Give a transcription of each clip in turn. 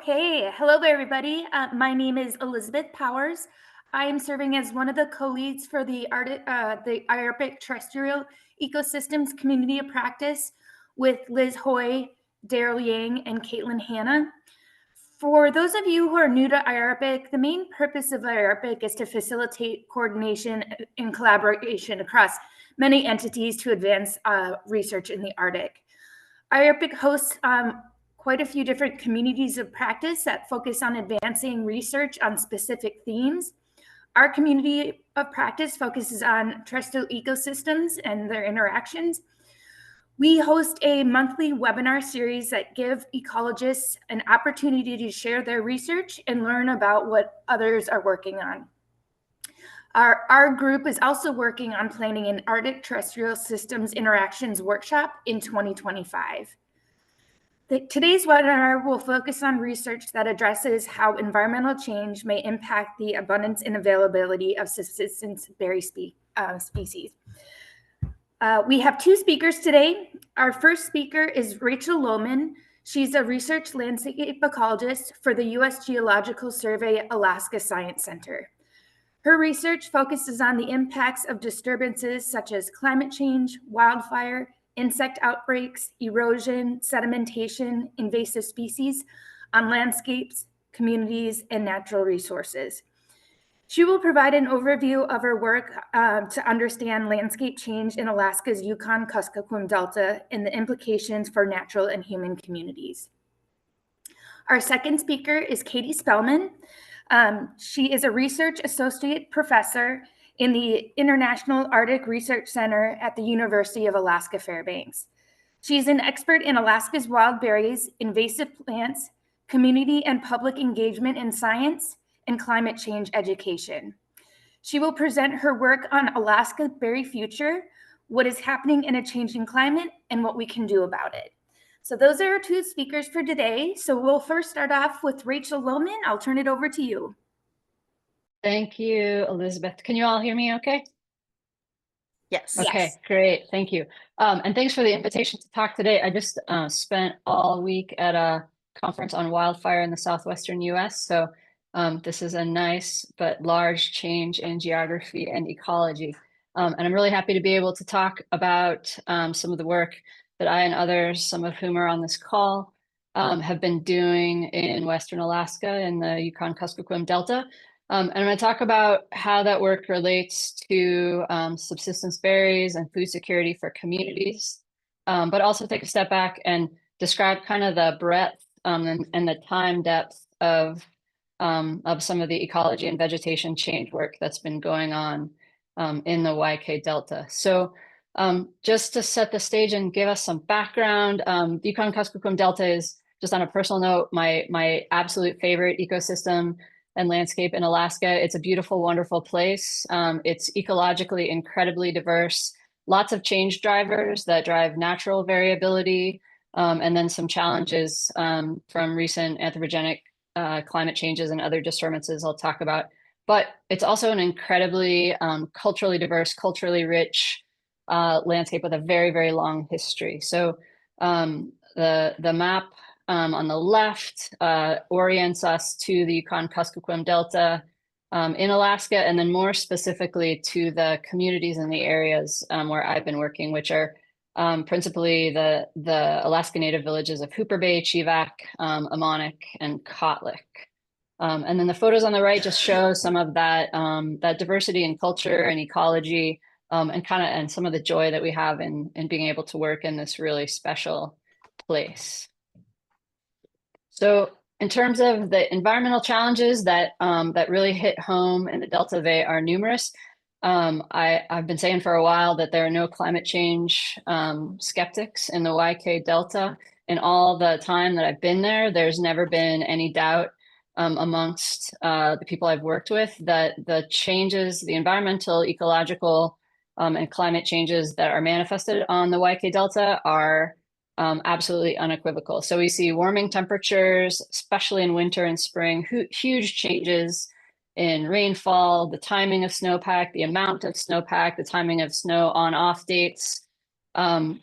Okay, hello everybody. My name is Elizabeth Powers. I am serving as one of the co-leads for the IARPIC Terrestrial Ecosystems Community of Practice with Liz Hoy, Daryl Yang, and Caitlin Hanna. For those of you who are new to IARPIC, the main purpose of IARPIC is to facilitate coordination and collaboration across many entities to advance research in the Arctic. IARPIC hosts quite a few different communities of practice that focus on advancing research on specific themes. Our community of practice focuses on terrestrial ecosystems and their interactions. We host a monthly webinar series that give ecologists an opportunity to share their research and learn about what others are working on. Our group is also working on planning an Arctic terrestrial systems interactions workshop in 2025. Today's webinar will focus on research that addresses how environmental change may impact the abundance and availability of subsistence berry species. We have two speakers today. Our first speaker is Rachel Loehman. She's a research landscape ecologist for the US Geological Survey Alaska Science Center. Her research focuses on the impacts of disturbances such as climate change, wildfire, insect outbreaks, erosion, sedimentation, invasive species on landscapes, communities, and natural resources. She will provide an overview of her work to understand landscape change in Alaska's Yukon-Kuskokwim Delta and the implications for natural and human communities. Our second speaker is Katie Spellman. She is a research associate professor in the International Arctic Research Center at the University of Alaska Fairbanks. She's an expert in Alaska's wild berries, invasive plants, community and public engagement in science, and climate change education. She will present her work on Alaska's berry future, what is happening in a changing climate, and what we can do about it. So those are our two speakers for today. So we'll first start off with Rachel Loehman. I'll turn it over to you. Thank you, Elizabeth. Can you all hear me okay? Yes. Okay, Yes. great. Thank you. And thanks for the invitation to talk today. I just spent all week at a conference on wildfire in the southwestern US. So this is a nice but large change in geography and ecology. And I'm really happy to be able to talk about some of the work that I and others, some of whom are on this call, have been doing in Western Alaska in the Yukon-Kuskokwim Delta. And I'm going to talk about how that work relates to subsistence berries and food security for communities, but also take a step back and describe kind of the breadth and the time depth of some of the ecology and vegetation change work that's been going on in the YK Delta. So just to set the stage and give us some background, the Yukon-Kuskokwim Delta is, just on a personal note, my absolute favorite ecosystem and landscape in Alaska. It's a beautiful, wonderful place. It's ecologically incredibly diverse, lots of change drivers that drive natural variability, and then some challenges from recent anthropogenic climate changes and other disturbances I'll talk about. But it's also an incredibly culturally diverse, culturally rich landscape with a very, very long history. So the map on the left orients us to the Yukon-Kuskokwim Delta in Alaska, and then more specifically to the communities in the areas where I've been working, which are principally the Alaska Native villages of Hooper Bay, Chivak, Amonic, and Kotlik. And then the photos on the right just show some of that diversity in culture and ecology, and some of the joy that we have in being able to work in this really special place. So in terms of the environmental challenges that really hit home in the Delta, they are numerous. I've been saying for a while that there are no climate change skeptics in the YK Delta. In all the time that I've been there, there's never been any doubt amongst the people I've worked with that the changes, the environmental, ecological, and climate changes that are manifested on the YK Delta are absolutely unequivocal. So we see warming temperatures, especially in winter and spring, huge changes in rainfall, the timing of snowpack, the amount of snowpack, the timing of snow on-off dates,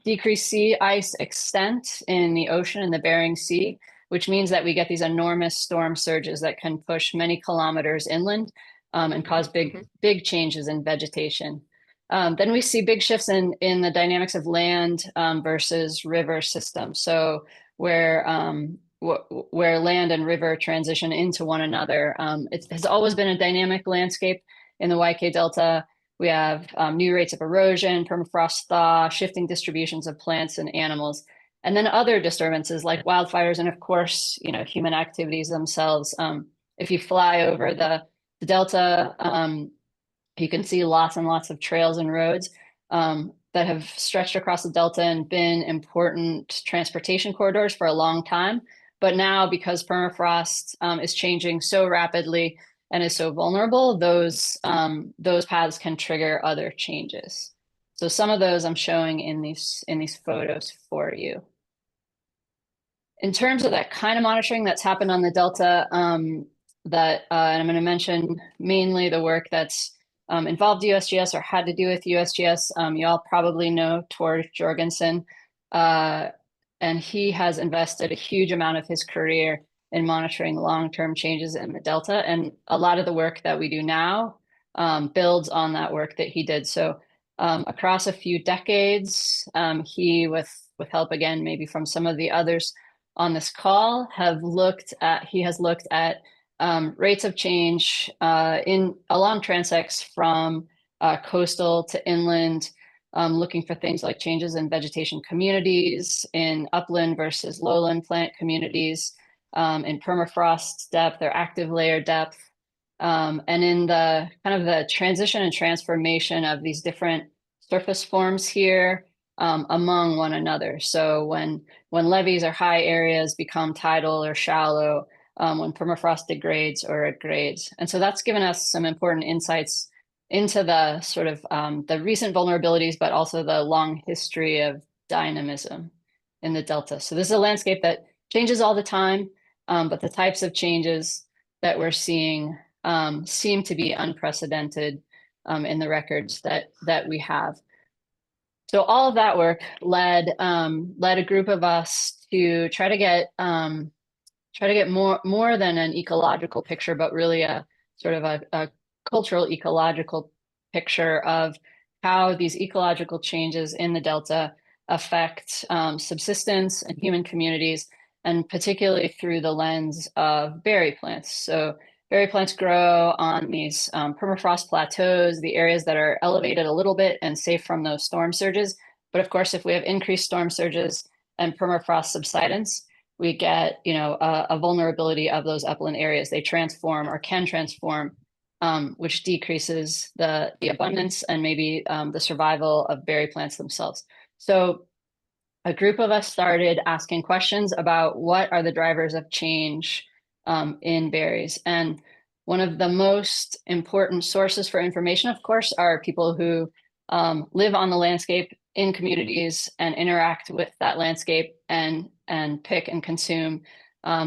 decreased sea ice extent in the ocean and the Bering Sea, which means that we get these enormous storm surges that can push many kilometers inland and cause big changes in vegetation. Then we see big shifts in the dynamics of land versus river systems. So where land and river transition into one another. It has always been a dynamic landscape in the YK Delta. We have new rates of erosion, permafrost thaw, shifting distributions of plants and animals, and then other disturbances like wildfires and, of course, human activities themselves. If you fly over the Delta, you can see lots and lots of trails and roads that have stretched across the Delta and been important transportation corridors for a long time. But now, because permafrost is changing so rapidly and is so vulnerable, those paths can trigger other changes. So some of those I'm showing in these photos for you. In terms of that kind of monitoring that's happened on the Delta, and I'm going to mention mainly the work that's involved USGS or had to do with USGS. You all probably know Tor Jorgensen, and he has invested a huge amount of his career in monitoring long-term changes in the Delta. And a lot of the work that we do now builds on that work that he did. So across a few decades, he, with help again, maybe from some of the others on this call, has looked at rates of change along transects from coastal to inland, looking for things like changes in vegetation communities, in upland versus lowland plant communities, in permafrost depth or active layer depth, and in the kind of the transition and transformation of these different surface forms here among one another. So when levees or high areas become tidal or shallow, when permafrost degrades or it grades. And so that's given us some important insights into the sort of the recent vulnerabilities, but also the long history of dynamism in the Delta. So this is a landscape that changes all the time, but the types of changes that we're seeing seem to be unprecedented in the records that we have. So all of that work led a group of us to try to get more than an ecological picture, but really a sort of a cultural ecological picture of how these ecological changes in the Delta affect subsistence and human communities, and particularly through the lens of berry plants. So berry plants grow on these permafrost plateaus, the areas that are elevated a little bit and safe from those storm surges. But of course, if we have increased storm surges and permafrost subsidence, we get a vulnerability of those upland areas. They transform or can transform, which decreases the abundance and maybe the survival of berry plants themselves. So a group of us started asking questions about what are the drivers of change in berries. And one of the most important sources for information, of course, are people who live on the landscape in communities and interact with that landscape and pick and consume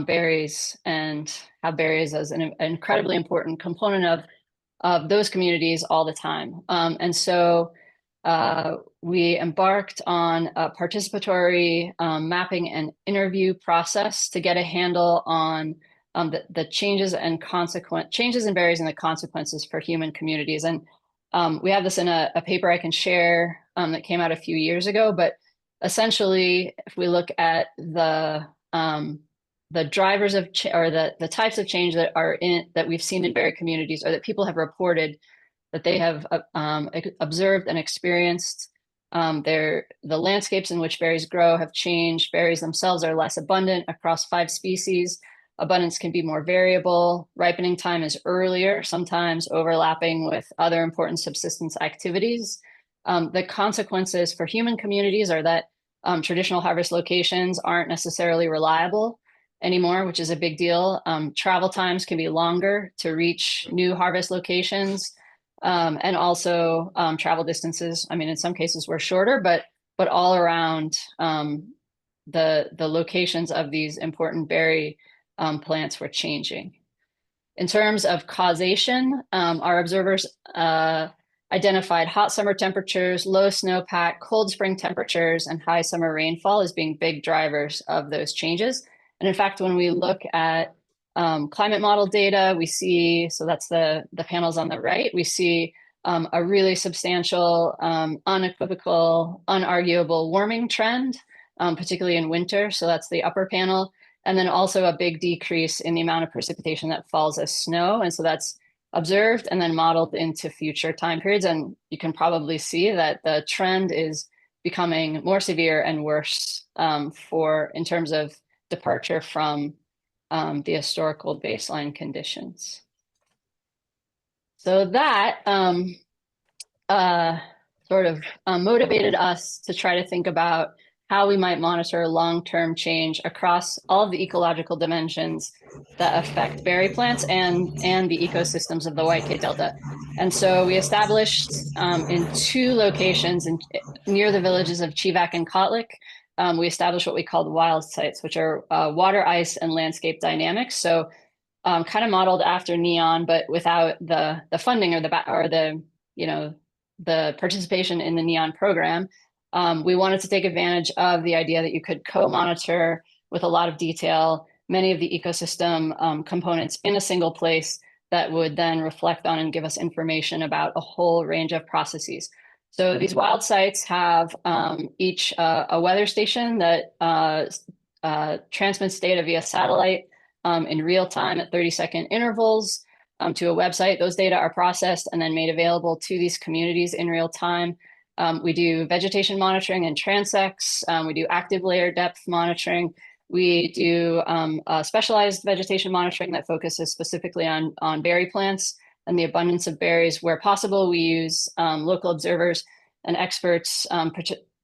berries and have berries as an incredibly important component of those communities all the time. And so we embarked on a participatory mapping and interview process to get a handle on the changes in berries and the consequences for human communities. And we have this in a paper I can share that came out a few years ago. But essentially, if we look at the drivers of or the types of change that we've seen in berry communities, or that people have reported that they have observed and experienced, the landscapes in which berries grow have changed. Berries themselves are less abundant across 5 species. Abundance can be more variable. Ripening time is earlier, sometimes overlapping with other important subsistence activities. The consequences for human communities are that traditional harvest locations aren't necessarily reliable anymore, which is a big deal. Travel times can be longer to reach new harvest locations, and also travel distances. I mean, in some cases were shorter, but all around the locations of these important berry plants were changing. In terms of causation, our observers identified hot summer temperatures, low snowpack, cold spring temperatures, and high summer rainfall as being big drivers of those changes. And in fact, when we look at climate model data, we see, so that's the panels on the right, we see a really substantial, unequivocal, unarguable warming trend, particularly in winter. So that's the upper panel. And then also a big decrease in the amount of precipitation that falls as snow. And so that's observed and then modeled into future time periods. And you can probably see that the trend is becoming more severe and worse in terms of departure from the historical baseline conditions. So that sort of motivated us to try to think about how we might monitor long-term change across all of the ecological dimensions that affect berry plants and the ecosystems of the White Delta. And so we established in 2 locations near the villages of Chivak and Kotlik, we established what we called wild sites, which are water, ice, and landscape dynamics. So kind of modeled after NEON, but without the funding or the participation in the NEON program. We wanted to take advantage of the idea that you could co-monitor with a lot of detail many of the ecosystem components in a single place that would then reflect on and give us information about a whole range of processes. So these wild sites have each a weather station that transmits data via satellite in real time at 30-second intervals to a website. Those data are processed and then made available to these communities in real time. We do vegetation monitoring and transects. We do active layer depth monitoring. We do specialized vegetation monitoring that focuses specifically on berry plants and the abundance of berries. Where possible, we use local observers and experts,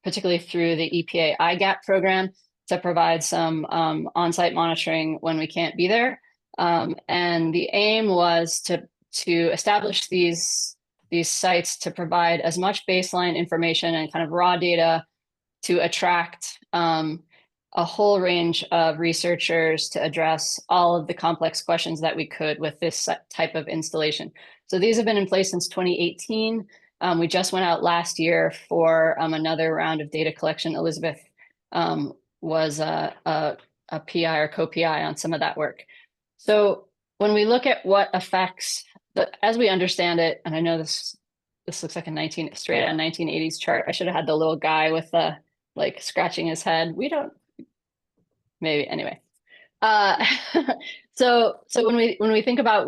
particularly through the EPA IGAP program, to provide some on-site monitoring when we can't be there. And the aim was to establish these sites to provide as much baseline information and kind of raw data to attract a whole range of researchers to address all of the complex questions that we could with this type of installation. So these have been in place since 2018. We just went out last year for another round of data collection. Elizabeth was a PI or co-PI on some of that work. So when we look at what affects, as we understand it, and I know this looks like a straight out 1980s chart. I should have had the little guy with the like scratching his head. We don't, maybe anyway. So when we think about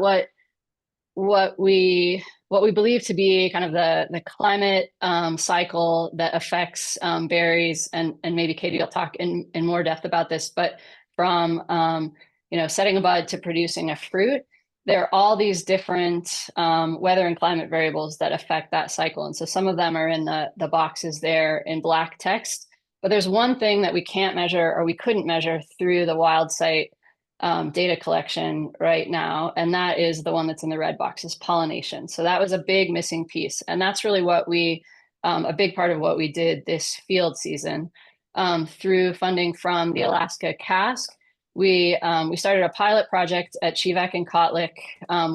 what we believe to be kind of the climate cycle that affects berries, and maybe Katie will talk in more depth about this, but from setting a bud to producing a fruit, there are all these different weather and climate variables that affect that cycle. And so some of them are in the boxes there in black text, but there's one thing that we can't measure or we couldn't measure through the wild site data collection right now, and that is the one that's in the red box, is pollination. So that was a big missing piece, and that's really what a big part of what we did this field season through funding from the Alaska CASC. We started a pilot project at Chivak and Kotlik,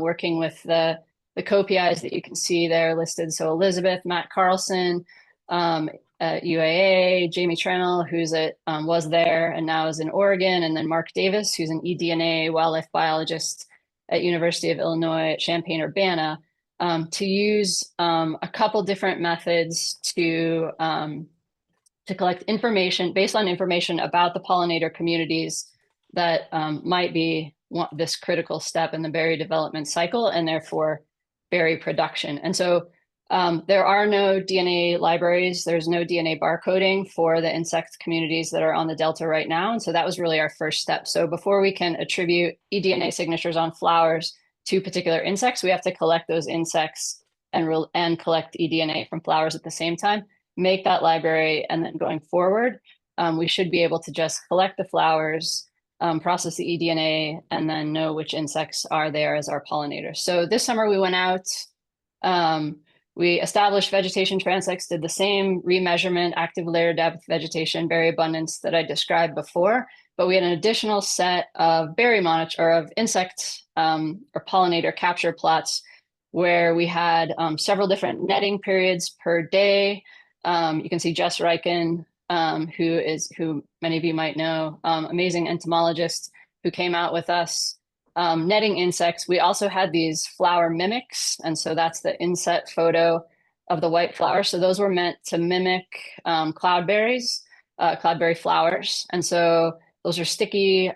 working with the co-PIs that you can see there listed. So Elizabeth, Matt Carlson, at UAA, Jamie Trennell, was there and now is in Oregon, and then Mark Davis, who's an eDNA wildlife biologist at University of Illinois at Champaign-Urbana, to use a couple different methods to collect information, baseline information about the pollinator communities that might be this critical step in the berry development cycle and therefore berry production. And so there are no DNA libraries. There's no DNA barcoding for the insect communities that are on the Delta right now. And so that was really our first step. So before we can attribute eDNA signatures on flowers to particular insects, we have to collect those insects and collect eDNA from flowers at the same time, make that library, and then going forward, we should be able to just collect the flowers, process the eDNA, and then know which insects are there as our pollinators. So this summer we went out, we established vegetation transects, did the same remeasurement, active layer depth, vegetation, berry abundance that I described before, but we had an additional set of of insect or pollinator capture plots where we had several different netting periods per day. You can see Jess Reichen who many of you might know, amazing entomologist who came out with us netting insects. We also had these flower mimics, and so that's the inset photo of the white flower. So those were meant to mimic cloudberries, cloudberry flowers, and so those are sticky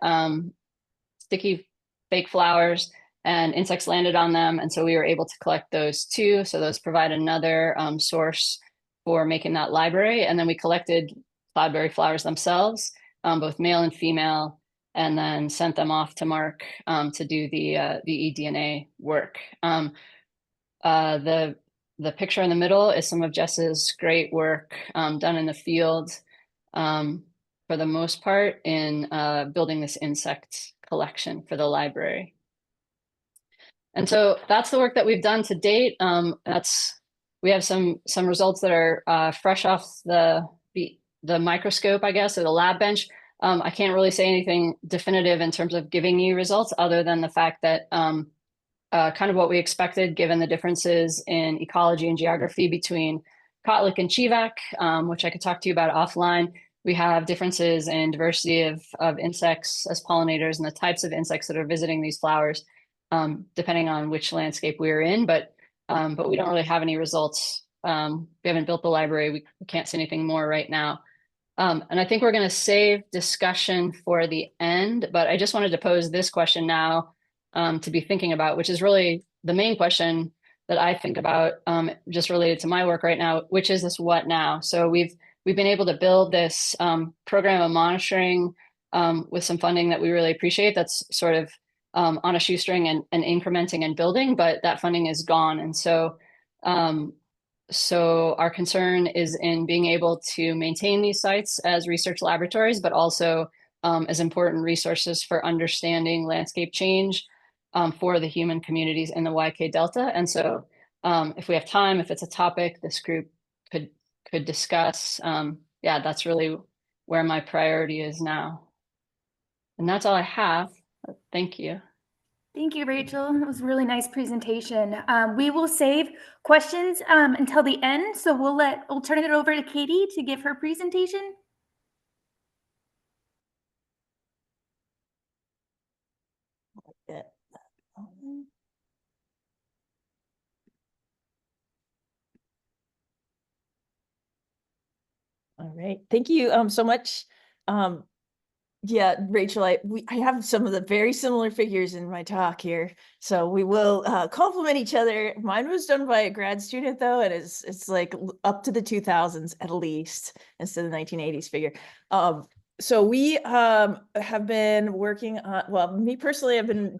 fake flowers, and insects landed on them, and so we were able to collect those too. So those provide another source for making that library. And then we collected cloudberry flowers themselves, both male and female, and then sent them off to Mark to do the eDNA work. The picture in the middle is some of Jess's great work done in the field, for the most part, in building this insect collection for the library. And so that's the work that we've done to date. We have some results that are fresh off the microscope, I guess, or the lab bench. I can't really say anything definitive in terms of giving you results, other than the fact that kind of what we expected, given the differences in ecology and geography between Kotlik and Chivak, which I could talk to you about offline. We have differences in diversity of insects as pollinators and the types of insects that are visiting these flowers, depending on which landscape we're in. But we don't really have any results. We haven't built the library. We can't say anything more right now. And I think we're going to save discussion for the end, but I just wanted to pose this question now to be thinking about, which is really the main question that I think about, just related to my work right now, which is this what now? So we've been able to build this program of monitoring with some funding that we really appreciate. That's sort of on a shoestring and incrementing and building, but that funding is gone. And so our concern is in being able to maintain these sites as research laboratories, but also as important resources for understanding landscape change for the human communities in the YK Delta. And so if we have time, if it's a topic this group could discuss, yeah, that's really where my priority is now. And that's all I have. Thank you. Thank you, Rachel. It was a really nice presentation. We will save questions until the end, so we'll turn it over to Katie to give her presentation. All right, thank you so much. Yeah, Rachel, I have some of the very similar figures in my talk here, so we will complement each other. Mine was done by a grad student though, and it's like up to the 2000s at least, instead of the 1980s figure. So we have been working on, well, me personally, I've been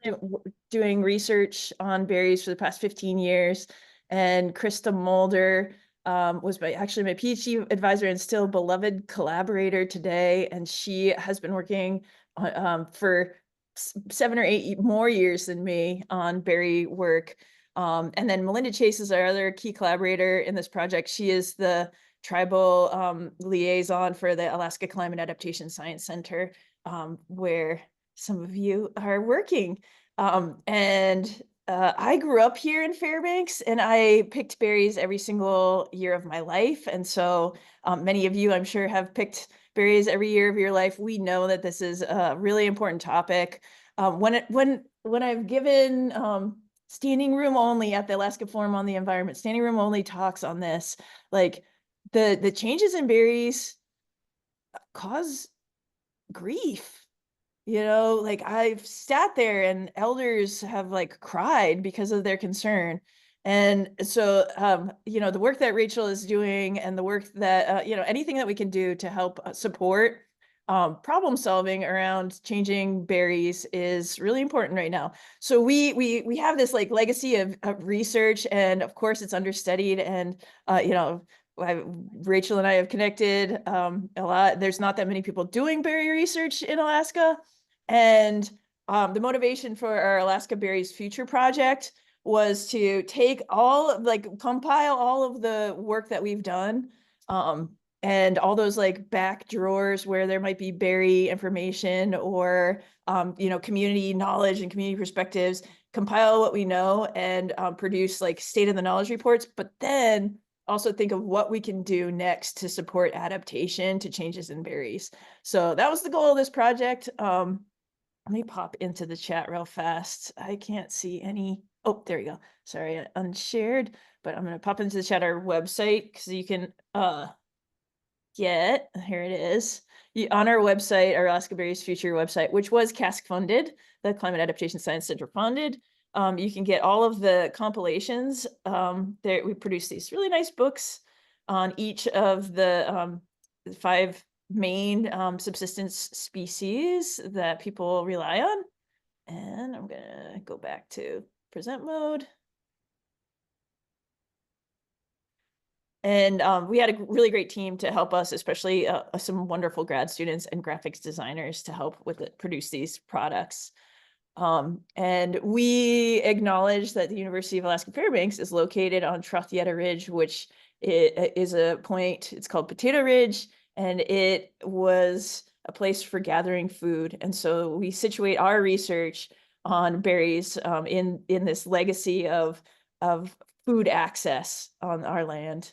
doing research on berries for the past 15 years, and Krista Mulder was actually my PhD advisor and still beloved collaborator today. And she has been working for 7 or 8 more years than me on berry work. And then Melinda Chase is our other key collaborator in this project. She is the tribal liaison for the Alaska Climate Adaptation Science Center, where some of you are working. I grew up here in Fairbanks, and I picked berries every single year of my life. And so many of you, I'm sure, have picked berries every year of your life. We know that this is a really important topic. When I've given standing room only at the Alaska Forum on the Environment, standing room only talks on this, like the changes in berries cause grief. You know, like I've sat there and elders have like cried because of their concern. And so, you know, the work that Rachel is doing and the work that, you know, anything that we can do to help support problem solving around changing berries is really important right now. So we have this like legacy of research, and of course it's understudied, and, you know, Rachel and I have connected a lot. There's not that many people doing berry research in Alaska. And the motivation for our Alaska Berries Future project was to take compile all of the work that we've done, and all those like back drawers where there might be berry information or, you know, community knowledge and community perspectives, compile what we know and produce like state of the knowledge reports, but then also think of what we can do next to support adaptation to changes in berries. So that was the goal of this project. Let me pop into the chat real fast. I can't see any. Oh, there we go. Sorry, I unshared, but I'm going to pop into the chat our website so you can here it is. On our website, our Alaska Berries Future website, which was CASC funded, the Climate Adaptation Science Center funded. You can get all of the compilations. There, we produce these really nice books on each of the 5 main subsistence species that people rely on. And I'm gonna go back to present mode. And we had a really great team to help us, especially some wonderful grad students and graphics designers to help with it, produce these products. And we acknowledge that the University of Alaska Fairbanks is located on Trothieta Ridge, which is a point, it's called Potato Ridge, and it was a place for gathering food. And so we situate our research on berries in this legacy of food access on our land.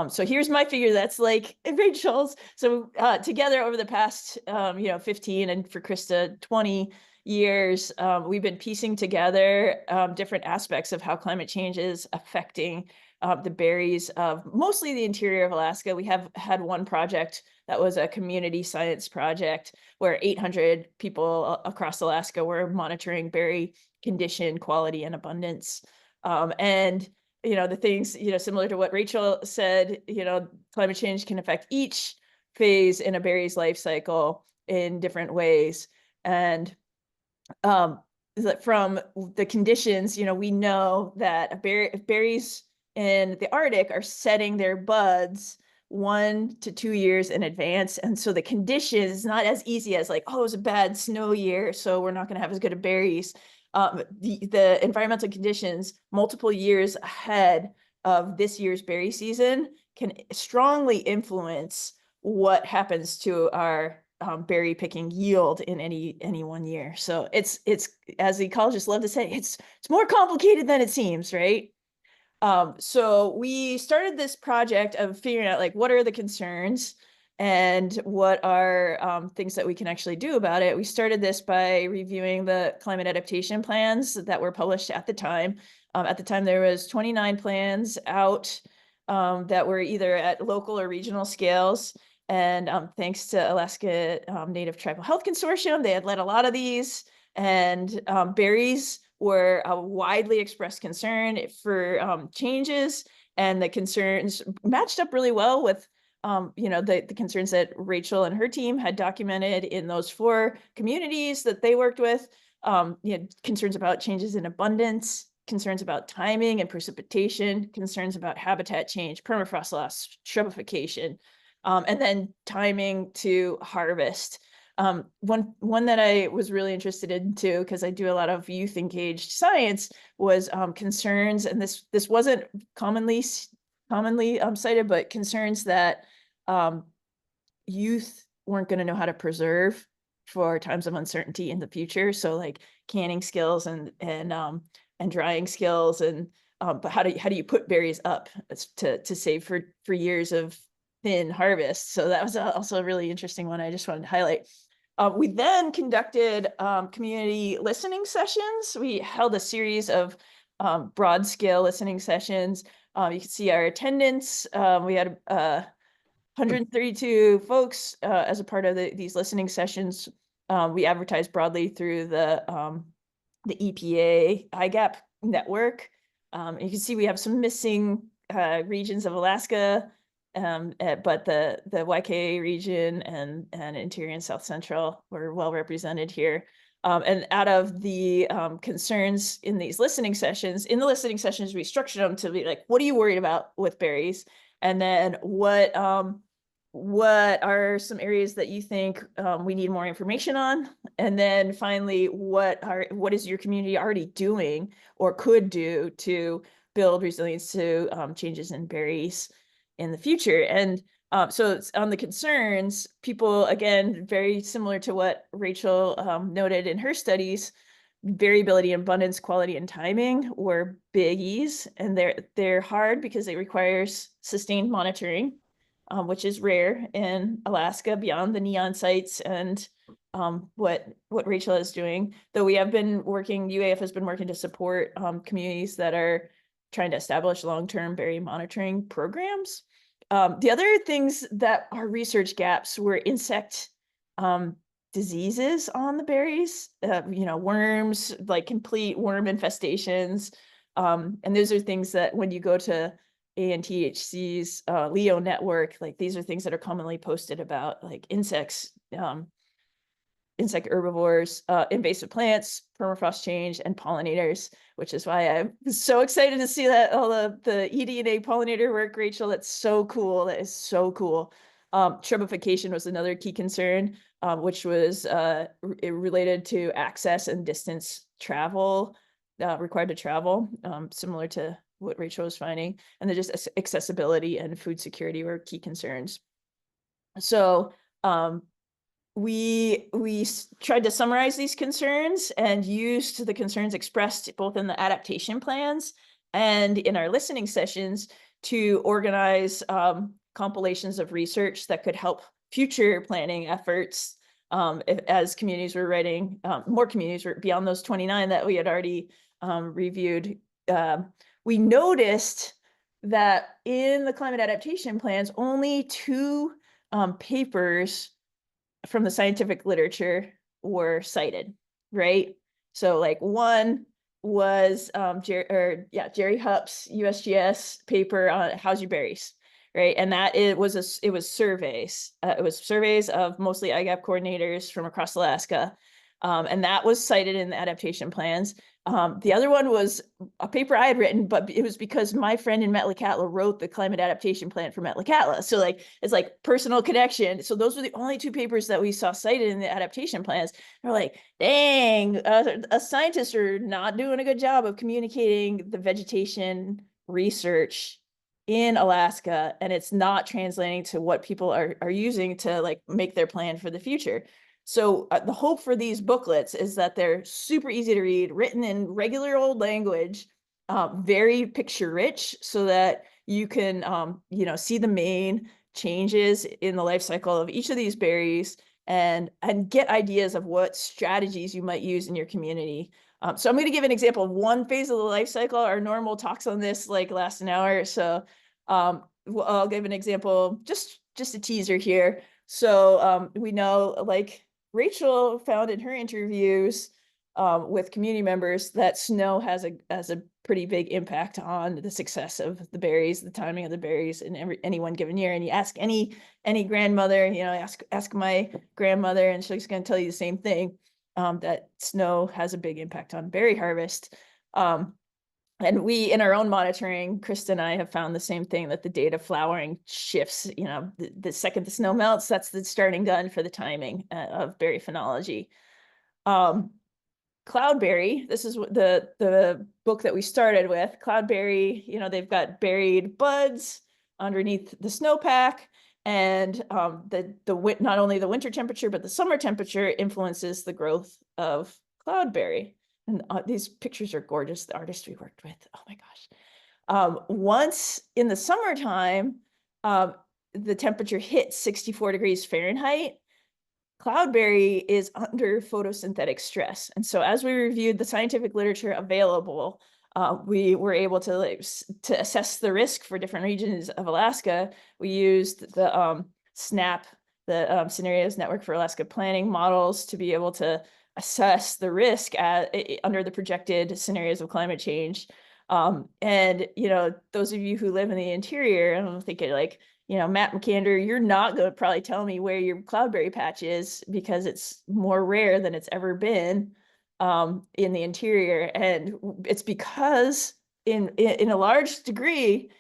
So here's my figure that's like Rachel's. So together over the past 15 and for Krista 20 years, we've been piecing together different aspects of how climate change is affecting the berries of mostly the interior of Alaska. We have had one project that was a community science project where 800 people across Alaska were monitoring berry condition, quality, and abundance. And the things, similar to what Rachel said, climate change can affect each phase in a berry's life cycle in different ways. And from the conditions, we know that berries in the Arctic are setting their buds 1 to 2 years in advance. And so the conditions is not as easy as like, oh, it was a bad snow year, so we're not going to have as good of berries. The environmental conditions multiple years ahead of this year's berry season can strongly influence what happens to our berry picking yield in any one year. So it's as the ecologists love to say, it's more complicated than it seems, right? So we started this project of figuring out like what are the concerns and what are things that we can actually do about it. We started this by reviewing the climate adaptation plans that were published at the time. At the time, there was 29 plans out that were either at local or regional scales. And thanks to Alaska Native Tribal Health Consortium, they had led a lot of these. And berries were a widely expressed concern for changes. And the concerns matched up really well with the concerns that Rachel and her team had documented in those 4 communities that they worked with, concerns about changes in abundance, concerns about timing and precipitation, concerns about habitat change, permafrost loss, shrubification, and then timing to harvest. One that I was really interested in too, because I do a lot of youth engaged science, was concerns, and this wasn't commonly cited, but concerns that youth weren't going to know how to preserve for times of uncertainty in the future. So like canning skills and drying skills, and but how do you put berries up to save for years of thin harvest? So that was also a really interesting one I just wanted to highlight. We then conducted community listening sessions. We held a series of broad scale listening sessions. You can see our attendance. We had 132 folks as a part of these listening sessions. We advertised broadly through the EPA IGAP network. You can see we have some missing regions of Alaska, but the YK region and interior and South Central were well represented here. And out of the concerns in these listening sessions, we structured them to be like, what are you worried about with berries? And then what are some areas that you think we need more information on? And then finally, what is your community already doing or could do to build resilience to changes in berries in the future? And so it's on the concerns, people, again, very similar to what Rachel noted in her studies, variability, abundance, quality, and timing were biggies, and they're hard because it requires sustained monitoring, which is rare in Alaska beyond the neon sites and what Rachel is doing. Though we have been working, UAF has been working to support communities that are trying to establish long-term berry monitoring programs. The other things that are research gaps were insect diseases on the berries, worms, like complete worm infestations. And those are things that when you go to ANTHC's Leo network, like these are things that are commonly posted about, like insects, insect herbivores, invasive plants, permafrost change, and pollinators, which is why I'm so excited to see that all the eDNA pollinator work, Rachel. That's so cool. That is so cool. Shrubification was another key concern, which was related to access and distance travel, required to travel, similar to what Rachel was finding. And then just accessibility and food security were key concerns. So we tried to summarize these concerns and used the concerns expressed both in the adaptation plans and in our listening sessions to organize compilations of research that could help future planning efforts as communities were writing, more communities were beyond those 29 that we had already reviewed. We noticed that in the climate adaptation plans, only 2 papers from the scientific literature were cited, right? So like one was Jerry Hupp's USGS paper on how's your berries, right? And that it was surveys. It was surveys of mostly IGAP coordinators from across Alaska. And that was cited in the adaptation plans. The other one was a paper I had written, but it was because my friend in Metlakatla wrote the climate adaptation plan for Metlakatla. So like, it's like personal connection. So those were the only 2 papers that we saw cited in the adaptation plans. We're like, dang, a scientists are not doing a good job of communicating the vegetation research in Alaska, and it's not translating to what people are using to like make their plan for the future. So the hope for these booklets is that they're super easy to read, written in regular old language, very picture rich, so that you can, see the main changes in the life cycle of each of these berries and get ideas of what strategies you might use in your community. So I'm going to give an example of one phase of the life cycle. Our normal talks on this like last an hour. So I'll give an example, just a teaser here. So we know, like Rachel found in her interviews with community members, that snow has a pretty big impact on the success of the berries, the timing of the berries in any one given year. And you ask any grandmother, ask my grandmother, and she's going to tell you the same thing, that snow has a big impact on berry harvest. And we, in our own monitoring, Krista and I have found the same thing, that the date of flowering shifts, the second the snow melts, that's the starting gun for the timing of berry phenology. Cloudberry, this is the book that we started with. Cloudberry, they've got buried buds underneath the snowpack, and not only the winter temperature, but the summer temperature influences the growth of cloudberry. And these pictures are gorgeous. The artist we worked with, oh my gosh. Once in the summertime, the temperature hits 64 degrees Fahrenheit, cloudberry is under photosynthetic stress. And so as we reviewed the scientific literature available, we were able to assess the risk for different regions of Alaska. We used the SNAP, the Scenarios Network for Alaska Planning models, to be able to assess the risk under the projected scenarios of climate change. And those of you who live in the interior, I'm thinking like, Matt McAnder, you're not going to probably tell me where your cloudberry patch is, because it's more rare than it's ever been in the interior. And it's because in a large degree,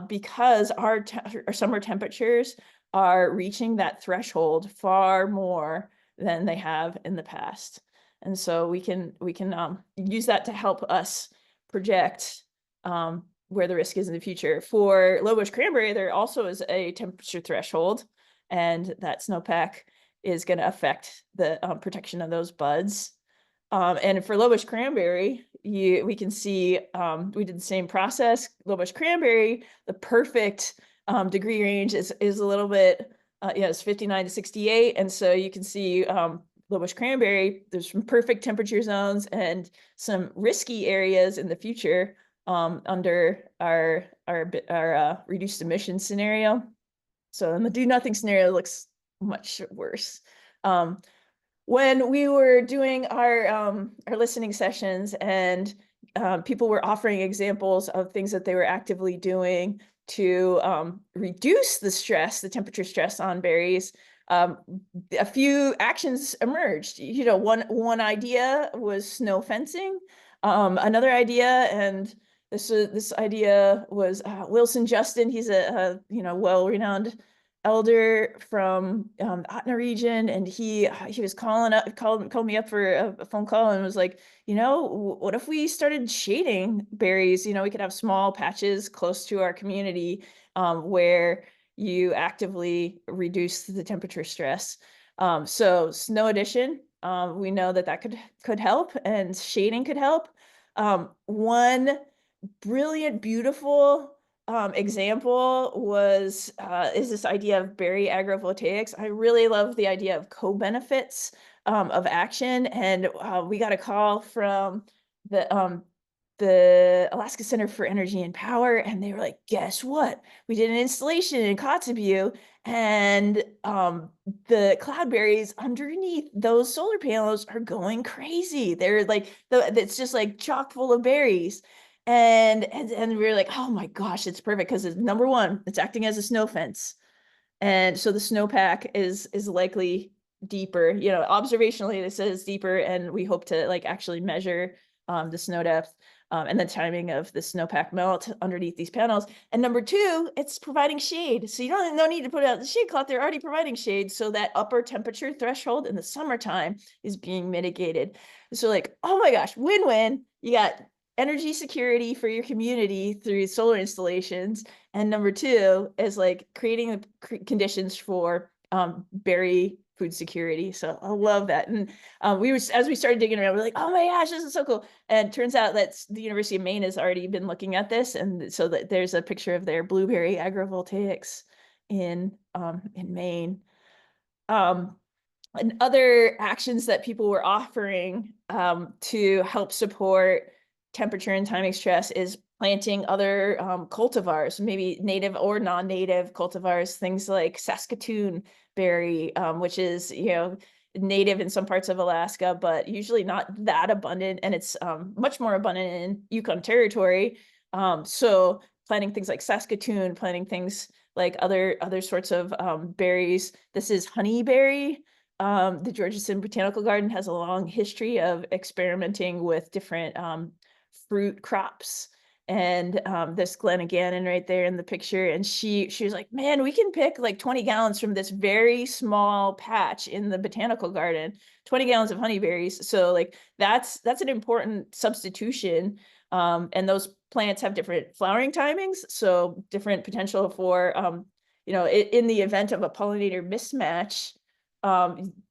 because our summer temperatures are reaching that threshold far more than they have in the past. And so we can use that to help us project where the risk is in the future. For low-bush cranberry, there also is a temperature threshold, and that snowpack is going to affect the protection of those buds. And for low-bush cranberry, we can see we did the same process. Low-bush cranberry, the perfect degree range is a little bit, it's 59 to 68. And so you can see low-bush cranberry, there's some perfect temperature zones and some risky areas in the future under our reduced emissions scenario. So in the do nothing scenario looks much worse. When we were doing our listening sessions and people were offering examples of things that they were actively doing to reduce the stress, the temperature stress on berries, a few actions emerged. You know, one idea was snow fencing. Another idea, and this idea was Wilson Justin. He's a well-renowned elder from the Atna region, and he was called me up for a phone call and was like, you know, what if we started shading berries? You know, we could have small patches close to our community where you actively reduce the temperature stress. So snow addition, we know that could help, and shading could help. One brilliant, beautiful example is this idea of berry agrovoltaics. I really love the idea of co-benefits of action, and we got a call from the Alaska Center for Energy and Power, and they were like, guess what? We did an installation in Kotzebue, and the cloudberries underneath those solar panels are going crazy. They're like, it's just like chock full of berries. And we were like, oh my gosh, it's perfect because it's number one, it's acting as a snow fence. And so the snowpack is likely deeper, you know, observationally this is deeper, and we hope to like actually measure the snow depth and the timing of the snowpack melt underneath these panels. And number two, it's providing shade. So you don't need to put out the shade cloth, they're already providing shade. So that upper temperature threshold in the summertime is being mitigated. So like, oh my gosh, win-win. You got energy security for your community through solar installations. And number two is like creating the conditions for berry food security. So I love that. And as we started digging around, we're like, oh my gosh, this is so cool. And it turns out that the University of Maine has already been looking at this. And so that there's a picture of their blueberry agrovoltaics in Maine. And other actions that people were offering to help support temperature and timing stress is planting other cultivars, maybe native or non-native cultivars, things like Saskatoon berry, which is, you know, native in some parts of Alaska, but usually not that abundant. And it's much more abundant in Yukon territory. So planting things like Saskatoon, planting things like other sorts of berries. This is honeyberry. The Georgeson Botanical Garden has a long history of experimenting with different fruit crops. And this Glenna Gannon right there in the picture, and she was like, man, we can pick like 20 gallons from this very small patch in the botanical garden, 20 gallons of honeyberries. So like that's an important substitution. And those plants have different flowering timings, so different potential for you know, in the event of a pollinator mismatch,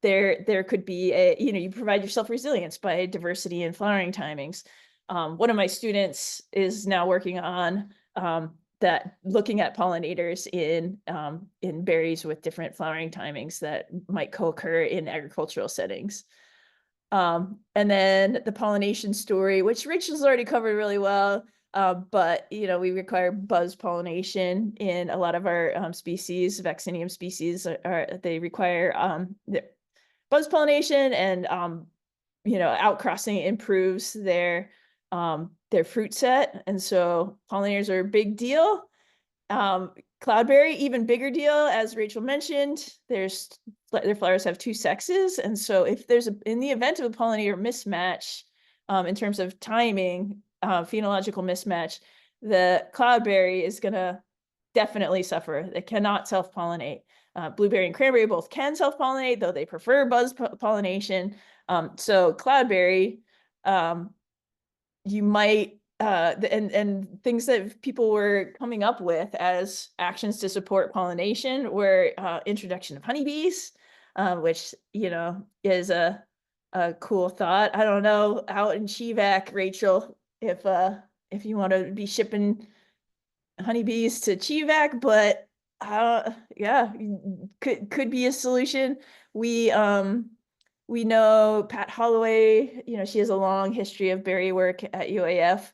there could be a, you know, you provide yourself resilience by diversity in flowering timings. One of my students is now working on that, looking at pollinators in berries with different flowering timings that might co-occur in agricultural settings. And then the pollination story, which Rachel's already covered really well, but you know, we require buzz pollination in a lot of our species. Vaccinium species they require buzz pollination, and you know, outcrossing improves their fruit set, and so pollinators are a big deal. Cloudberry, even bigger deal, as Rachel mentioned. Their flowers have two sexes, and so if there's in the event of a pollinator mismatch, in terms of timing, phenological mismatch, the cloudberry is gonna definitely suffer. They cannot self-pollinate. Blueberry and cranberry both can self-pollinate, though they prefer buzz pollination. So cloudberry, you might and things that people were coming up with as actions to support pollination were introduction of honeybees, which, you know, is a a cool thought. I don't know out in Chivac, Rachel, if you want to be shipping honeybees to Chivac, but yeah, could be a solution. We know Pat Holloway, she has a long history of berry work at UAF.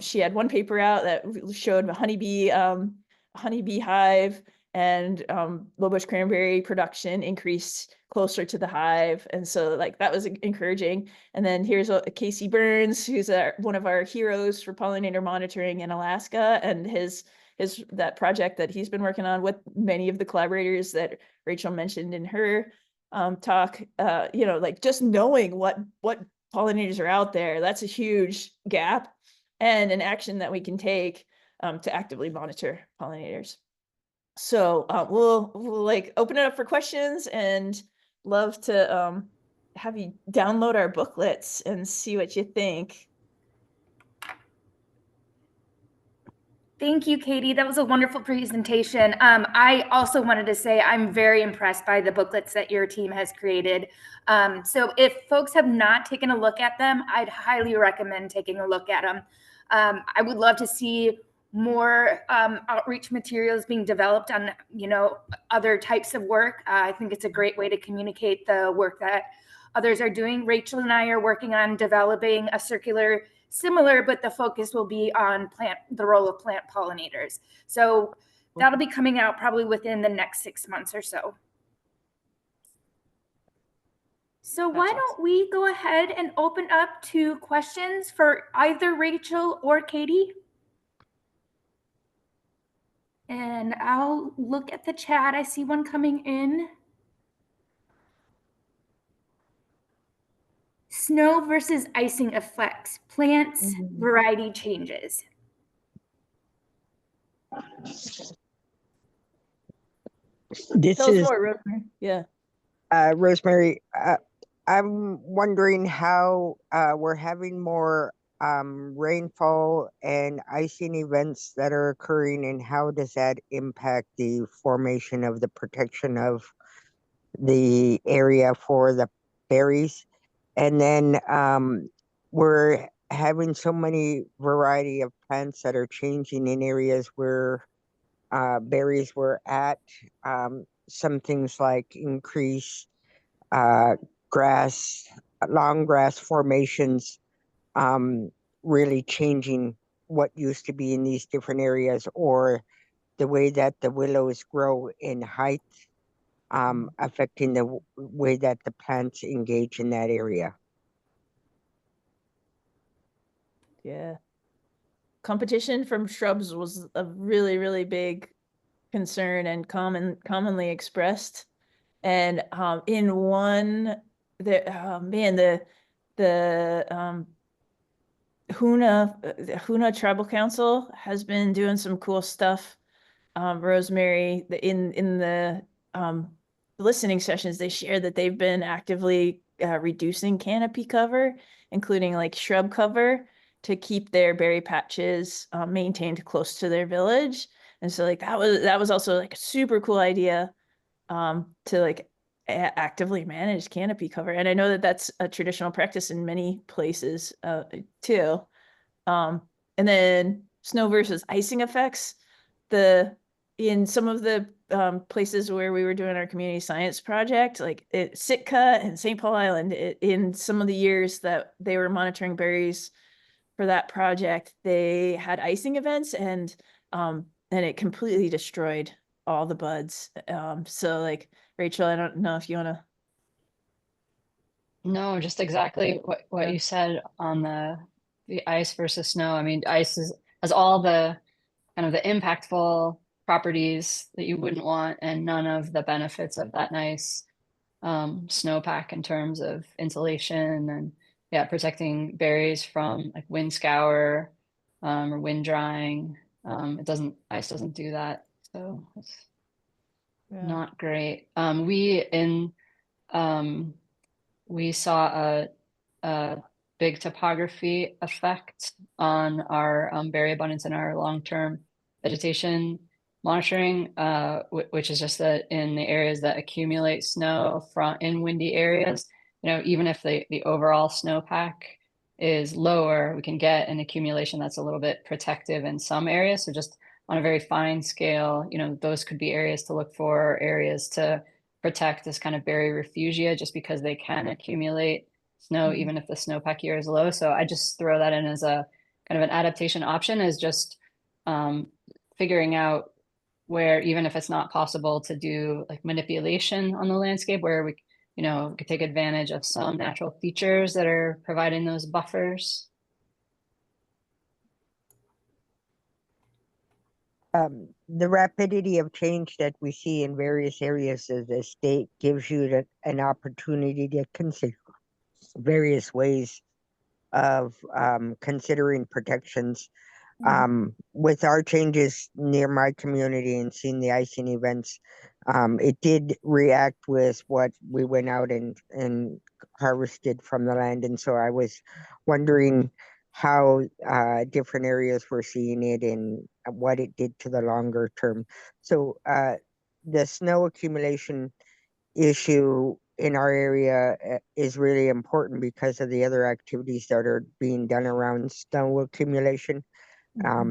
She had one paper out that showed a honeybee hive, and low bush cranberry production increased closer to the hive, and so like that was encouraging. And then here's Casey Burns, who's one of our heroes for pollinator monitoring in Alaska, and his that project that he's been working on with many of the collaborators that Rachel mentioned in her talk. Like just knowing what pollinators are out there, that's a huge gap and an action that we can take to actively monitor pollinators. So we'll like open it up for questions, and love to have you download our booklets and see what you think. Thank you, Katie. That was a wonderful presentation. I also wanted to say I'm very impressed by the booklets that your team has created. So if folks have not taken a look at them, I'd highly recommend taking a look at them. I would love to see more outreach materials being developed on, other types of work. I think it's a great way to communicate the work that others are doing. Rachel and I are working on developing a circular similar, but the focus will be on the role of plant pollinators. So that'll be coming out probably within the next 6 months or so. So why don't we go ahead and open up to questions for either Rachel or Katie? And I'll look at the chat. I see one coming in. Snow versus icing effects, plants, variety changes. This is more, Rosemary. Yeah. Rosemary. I'm wondering how we're having more rainfall and icing events that are occurring, and how does that impact the formation of the protection of the area for the berries? And then we're having so many variety of plants that are changing in areas where berries were at. Some things like increase grass, long grass formations, really changing what used to be in these different areas, or the way that the willows grow in height, affecting the way that the plants engage in that area. Yeah. Competition from shrubs was a really, really big concern and commonly expressed. And in one, the Hoona Tribal Council has been doing some cool stuff. Rosemary, in the listening sessions, they shared that they've been actively reducing canopy cover, including like shrub cover, to keep their berry patches maintained close to their village. And so like that was also like a super cool idea to like actively manage canopy cover. And I know that that's a traditional practice in many places too. And then snow versus icing effects. In some of the places where we were doing our community science project, like at Sitka and St. Paul Island, in some of the years that they were monitoring berries for that project, they had icing events, and it completely destroyed all the buds. So like, Rachel, I don't know if you want to. No, just exactly what you said on the ice versus snow. I mean, ice has all the kind of the impactful properties that you wouldn't want, and none of the benefits of that nice snowpack in terms of insulation and protecting berries from like wind scour or wind drying. Ice doesn't do that, so it's not great. We saw a big topography effect on our berry abundance and our long-term vegetation monitoring, which is just that in the areas that accumulate snow in windy areas, even if the overall snowpack is lower, we can get an accumulation that's a little bit protective in some areas. So just on a very fine scale, those could be areas to look for, areas to protect as kind of berry refugia, just because they can accumulate snow even if the snowpack year is low. So I just throw that in as a kind of an adaptation option, is just figuring out where, even if it's not possible to do like manipulation on the landscape, where we could take advantage of some natural features that are providing those buffers. The rapidity of change that we see in various areas of the state gives you an opportunity to consider various ways of considering protections. With our changes near my community and seeing the icing events, it did react with what we went out and harvested from the land. And so I was wondering how different areas were seeing it and what it did to the longer term. So the snow accumulation issue in our area is really important because of the other activities that are being done around snow accumulation.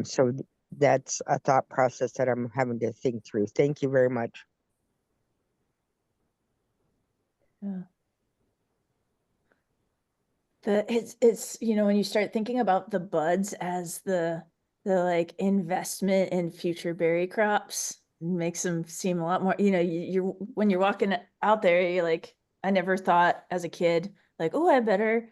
So that's a thought process that I'm having to think through. Thank you very much. Yeah. It's when you start thinking about the buds as the like investment in future berry crops, makes them seem a lot more, you're when you're walking out there, you're like, I never thought as a kid, like, oh, I better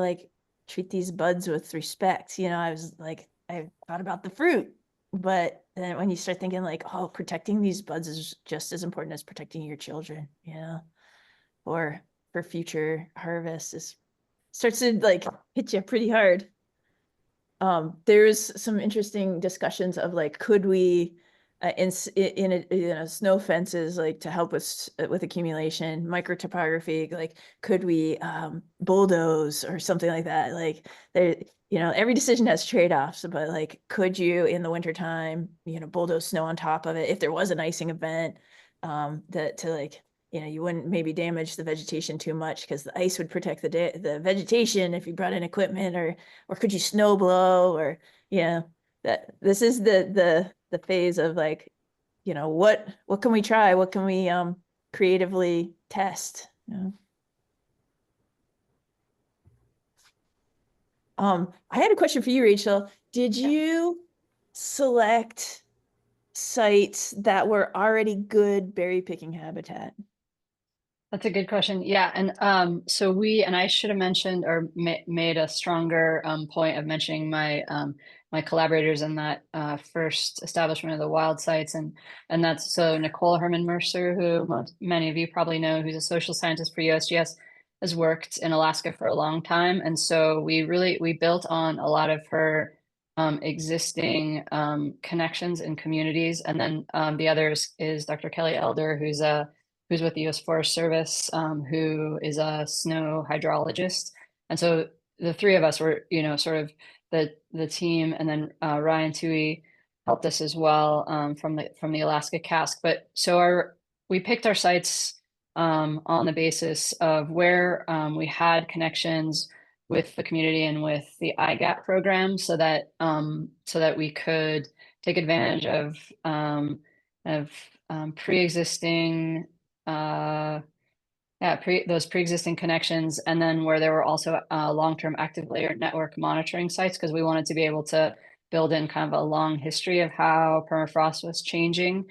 like treat these buds with respect. I was like, I thought about the fruit, but then when you start thinking like, oh, protecting these buds is just as important as protecting your children, or for future harvests, starts to like hit you pretty hard. There's some interesting discussions of like, could we in snow fences, like to help with accumulation, microtopography, like could we bulldoze or something like that? Like there, every decision has trade-offs, but like, could you in the wintertime, bulldoze snow on top of it if there was an icing event, that to like, you wouldn't maybe damage the vegetation too much because the ice would protect the vegetation if you brought in equipment, or could you snow blow, or that this is the phase of like, what can we try? What can we creatively test? I had a question for you, Rachel. Did you select sites that were already good berry picking habitat? That's a good question. Yeah. And so I should have mentioned or made a stronger point of mentioning my my collaborators in that first establishment of the wild sites. And that's so Nicole Herman Mercer, who many of you probably know, who's a social scientist for USGS, has worked in Alaska for a long time. And so we built on a lot of her existing connections in communities. And then the others is Dr. Kelly Elder, who's with the U.S. Forest Service, who is a snow hydrologist. And so the three of us were, sort of the team, and then Ryan Tui helped us as well from the Alaska Cask. But so we picked our sites on the basis of where we had connections with the community and with the IGAP program, so that we could take advantage of pre-existing those pre-existing connections, and then where there were also long-term active layer network monitoring sites, because we wanted to be able to build in kind of a long history of how permafrost was changing.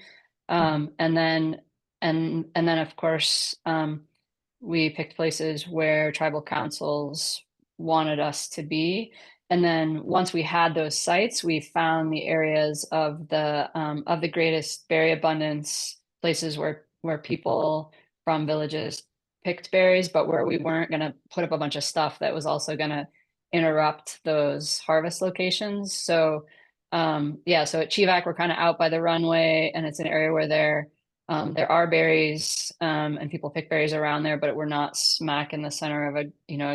And then of course we picked places where tribal councils wanted us to be. And then once we had those sites, we found the areas of the greatest berry abundance, places where people from villages picked berries, but where we weren't going to put up a bunch of stuff that was also going to interrupt those harvest locations. So so at Chivac, we're kind of out by the runway, and it's an area where there are berries, and people pick berries around there, but we're not smack in the center of a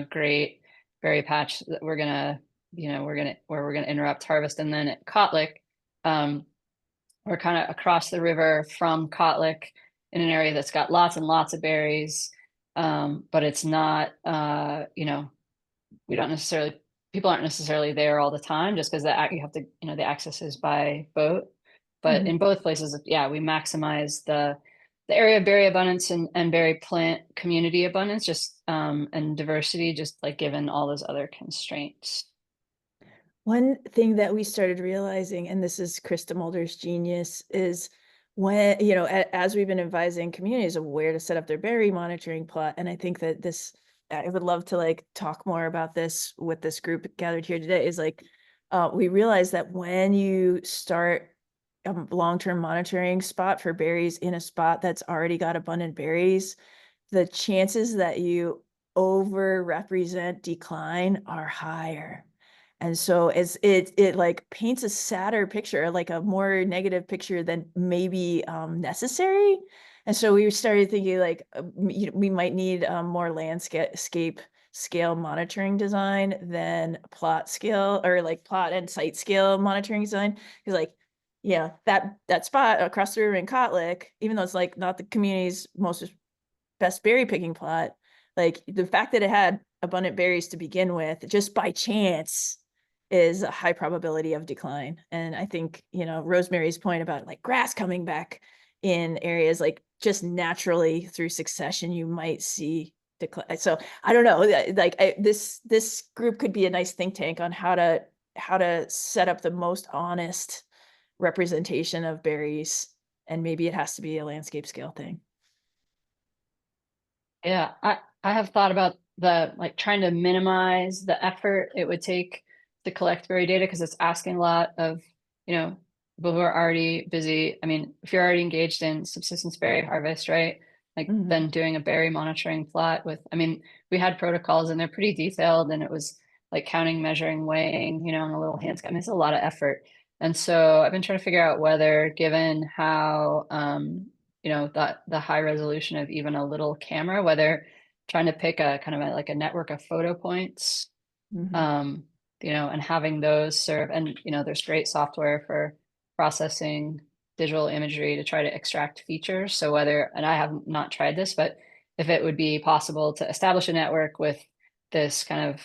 great berry patch that we're gonna interrupt harvest. And then at Kotlik, we're kind of across the river from Kotlik in an area that's got lots and lots of berries. but it's not, you know, people aren't necessarily there all the time just because you have to, you know, the access is by boat. But in both places, yeah, we maximize the area of berry abundance and berry plant community abundance, just and diversity, just like given all those other constraints. One thing that we started realizing, and this is Krista Mulder's genius, is when, you know, as we've been advising communities of where to set up their berry monitoring plot, and I think that this, I would love to like talk more about this with this group gathered here today, is like, we realize that when you start a long-term monitoring spot for berries in a spot that's already got abundant berries, the chances that you overrepresent decline are higher. And so it like paints a sadder picture, like a more negative picture than maybe necessary. And so we started thinking like, you know, we might need more landscape scale monitoring design than plot scale, or like plot and site scale monitoring design. Because like, yeah, that spot across the river in Kotlik, even though it's like not the community's best berry picking plot, like the fact that it had abundant berries to begin with, just by chance, is a high probability of decline. And I think, you know, Rosemary's point about like grass coming back in areas, like just naturally through succession, you might see decline. So I don't know, like this group could be a nice think tank on how to set up the most honest representation of berries. And maybe it has to be a landscape scale thing. Yeah, I have thought about like trying to minimize the effort it would take to collect berry data, because it's asking a lot of, you know, people who are already busy. I mean, if you're already engaged in subsistence berry harvest, right? Like then doing a berry monitoring plot with, I mean, we had protocols and they're pretty detailed, and it was like counting, measuring, weighing, you know, and a little hand scan. I mean, it's a lot of effort. And so I've been trying to figure out whether, given how, you know, the high resolution of even a little camera, whether trying to pick a kind of like a network of photo points, you know, and having those serve, and, you know, there's great software for processing digital imagery to try to extract features. So whether, and I have not tried this, but if it would be possible to establish a network with this kind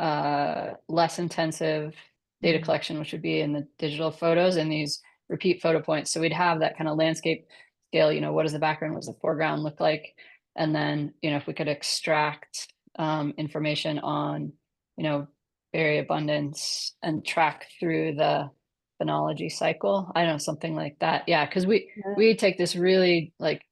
of less intensive data collection, which would be in the digital photos and these repeat photo points. So we'd have that kind of landscape scale, you know, what does the background, what does the foreground look like? And then, you know, if we could extract information on, you know, berry abundance and track through the phenology cycle, I don't know, something like that. Yeah, because we take this really, like,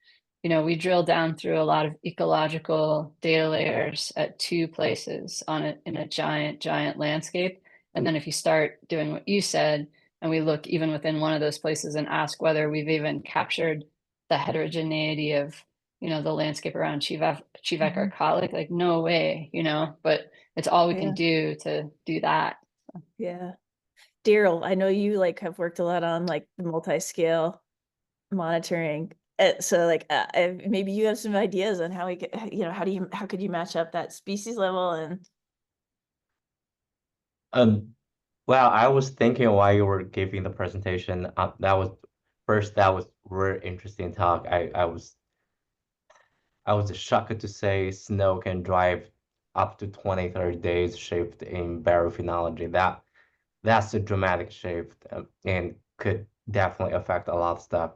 you know, we drill down through a lot of ecological data layers at 2 places on it in a giant landscape. And then if you start doing what you said, and we look even within one of those places and ask whether we've even captured the heterogeneity of, you know, the landscape around Chivak or Kotlik, like no way, you know, but it's all we can do to do that. Yeah. Daryl, I know you like have worked a lot on like the multi-scale monitoring. So like maybe you have some ideas on how we get, you know, how could you match up that species level and well, I was thinking while you were giving the presentation, that was really interesting talk. I was shocked to say snow can drive up to 20-30 days shift in berry phenology. That's a dramatic shift, and could definitely affect a lot of stuff.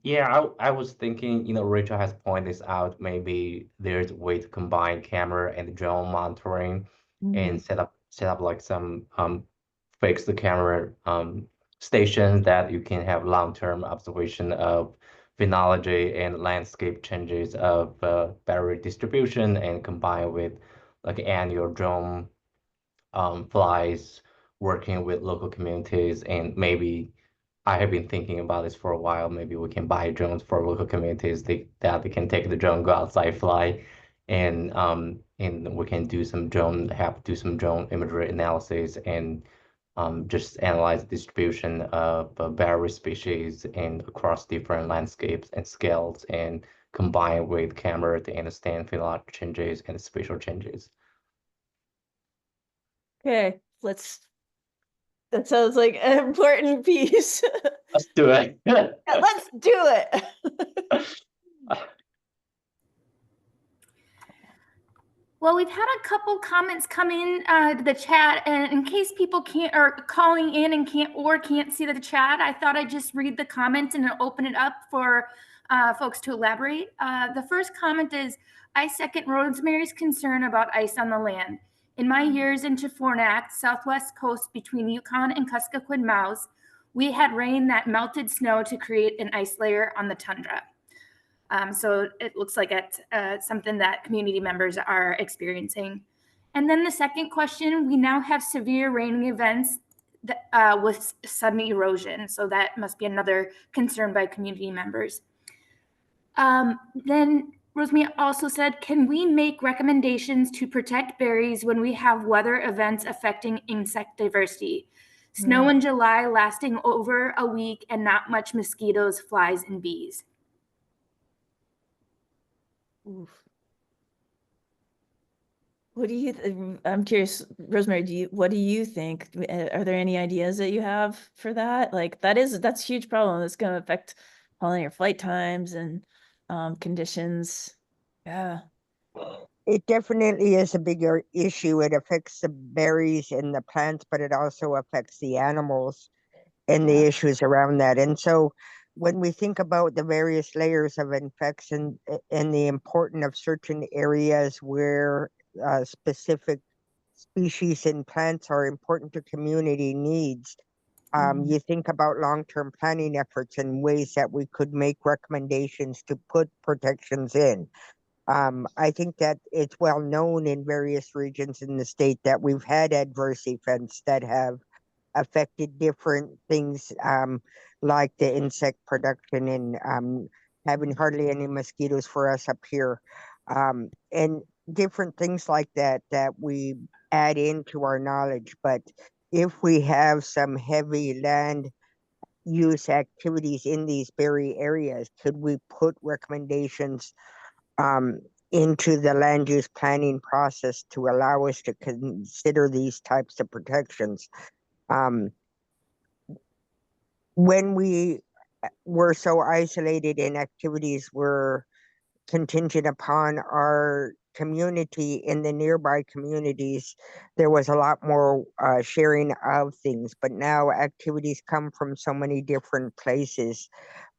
Yeah, I was thinking, you know, Rachel has pointed this out. Maybe there's a way to combine camera and drone monitoring and set up like some fixed camera stations that you can have long-term observation of phenology and landscape changes of berry distribution, and combine with like annual drone flies working with local communities. And maybe I have been thinking about this for a while. Maybe we can buy drones for local communities that they can take the drone, go outside, fly, and we can do some drone imagery analysis, and just analyze the distribution of berry species and across different landscapes and scales, and combine with camera to understand phenological changes and spatial changes. okay, that sounds like an important piece. Let's do it. Yeah, let's do it. Well, we've had a couple comments come in to the chat, and in case people are calling in and can't see the chat, I thought I'd just read the comments and open it up for folks to elaborate. The first comment is, I second Rosemary's concern about ice on the land. In my years into Fornax, southwest coast between Yukon and Kuskokwim mouths, we had rain that melted snow to create an ice layer on the tundra. So it looks like it's something that community members are experiencing. And then the second question, we now have severe raining events that, with sudden erosion. So that must be another concern by community members. Then Rosemary also said, can we make recommendations to protect berries when we have weather events affecting insect diversity? Snow in July lasting over a week and not much mosquitoes, flies, and bees. Oof. What do you, I'm curious, Rosemary, what do you think? Are there any ideas that you have for that? Like that's a huge problem. That's going to affect pollinator flight times and conditions. Yeah. It definitely is a bigger issue. It affects the berries and the plants, but it also affects the animals and the issues around that. And so when we think about the various layers of infection and the importance of certain areas where specific species and plants are important to community needs, you think about long-term planning efforts and ways that we could make recommendations to put protections in. I think that it's well known in various regions in the state that we've had adverse events that have affected different things, like the insect production and having hardly any mosquitoes for us up here, and different things like that we add into our knowledge. But if we have some heavy land use activities in these berry areas, could we put recommendations into the land use planning process to allow us to consider these types of protections? When we were so isolated and activities were contingent upon our community in the nearby communities, there was a lot more sharing of things. But now activities come from so many different places.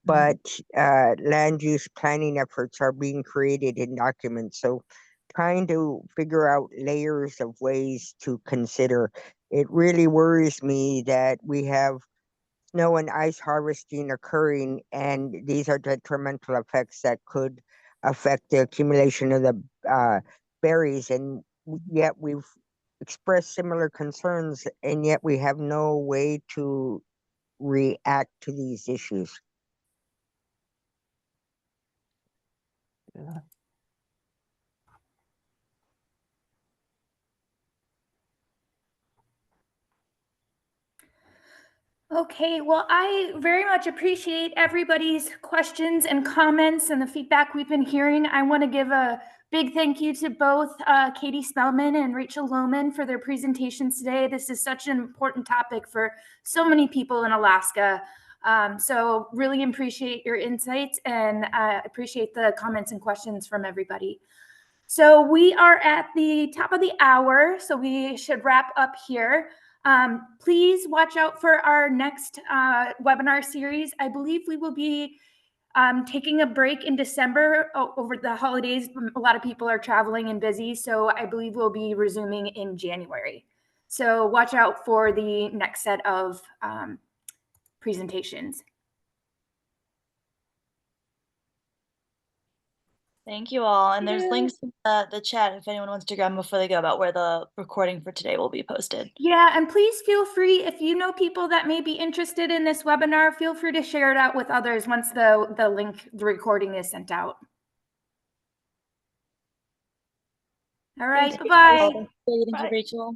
But land use planning efforts are being created in documents. So trying to figure out layers of ways to consider. It really worries me that we have snow and ice harvesting occurring, and these are detrimental effects that could affect the accumulation of the berries. And yet we've expressed similar concerns, and yet we have no way to react to these issues. Yeah. Okay, well, I very much appreciate everybody's questions and comments and the feedback we've been hearing. I want to give a big thank you to both Katie Spellman and Rachel Loehman for their presentations today. This is such an important topic for so many people in Alaska. So really appreciate your insights and appreciate the comments and questions from everybody. So we are at the top of the hour, so we should wrap up here. Please watch out for our next webinar series. I believe we will be taking a break in December over the holidays. A lot of people are traveling and busy, so I believe we'll be resuming in January. So watch out for the next set of presentations. Thank you all. And there's links in the chat if anyone wants to grab them before they go about where the recording for today will be posted. Yeah, and please feel free, if you know people that may be interested in this webinar, feel free to share it out with others once the link, the recording is sent out. All right, bye-bye. Thank you, Rachel.